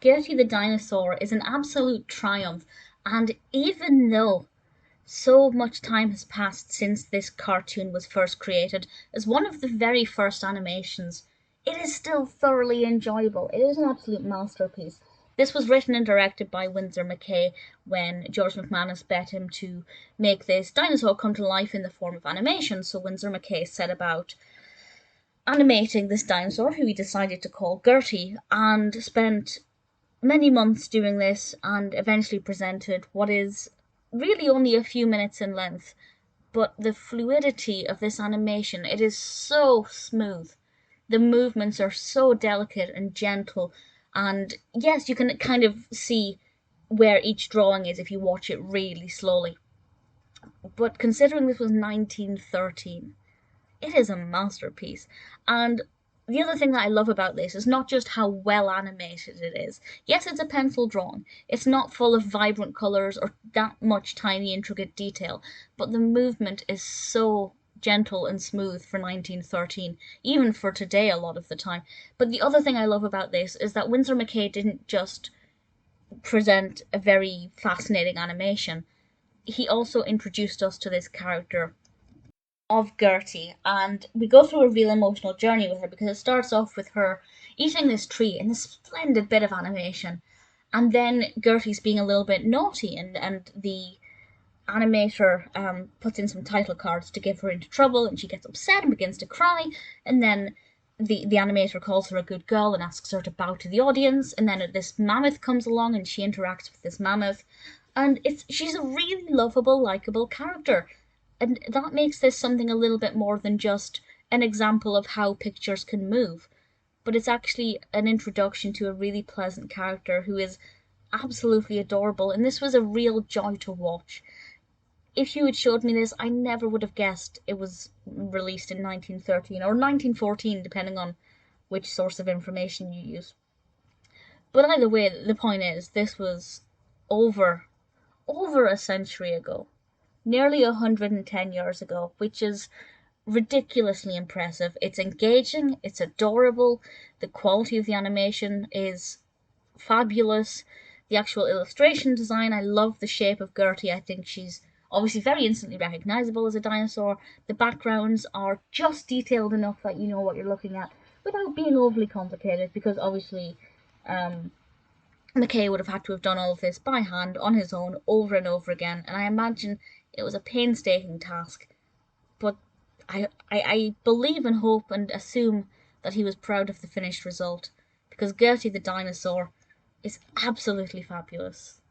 Gertie the Dinosaur is an absolute triumph, and even though so much time has passed since this cartoon was first created as one of the very first animations, it is still thoroughly enjoyable. It is an absolute masterpiece. This was written and directed by Winsor McCay when George McManus bet him to make this dinosaur come to life in the form of animation. So Winsor McCay set about animating this dinosaur, who he decided to call Gertie, and spent many months doing this and eventually presented what is really only a few minutes in length. But the fluidity of this animation, it is so smooth. The movements are so delicate and gentle, and yes, you can kind of see where each drawing is if you watch it really slowly. But considering this was 1913, it is a masterpiece. And the other thing that I love about this is not just how well animated it is. Yes, it's a pencil drawing. It's not full of vibrant colors or that much tiny intricate detail, but the movement is so gentle and smooth for 1913, even for today a lot of the time. But the other thing I love about this is that Winsor McCay didn't just present a very fascinating animation. He also introduced us to this character of Gertie, and we go through a real emotional journey with her because it starts off with her eating this tree in this splendid bit of animation, and then Gertie's being a little bit naughty, and the animator puts in some title cards to give her into trouble, and she gets upset and begins to cry, and then the animator calls her a good girl and asks her to bow to the audience, and then this mammoth comes along and she interacts with this mammoth, and she's a really lovable, likable character, and that makes this something a little bit more than just an example of how pictures can move, but it's actually an introduction to a really pleasant character who is absolutely adorable, and this was a real joy to watch. If you had showed me this, I never would have guessed it was released in 1913 or 1914, depending on which source of information you use. But either way, the point is, this was over over a century ago, nearly 110 years ago, which is ridiculously impressive. It's engaging, it's adorable, the quality of the animation is fabulous. The actual illustration design, I love the shape of Gertie. I think she's obviously very instantly recognizable as a dinosaur. The backgrounds are just detailed enough that you know what you're looking at without being overly complicated, because obviously McKay would have had to have done all of this by hand on his own over and over again, and I imagine it was a painstaking task. But I believe and hope and assume that he was proud of the finished result, because Gertie the Dinosaur is absolutely fabulous.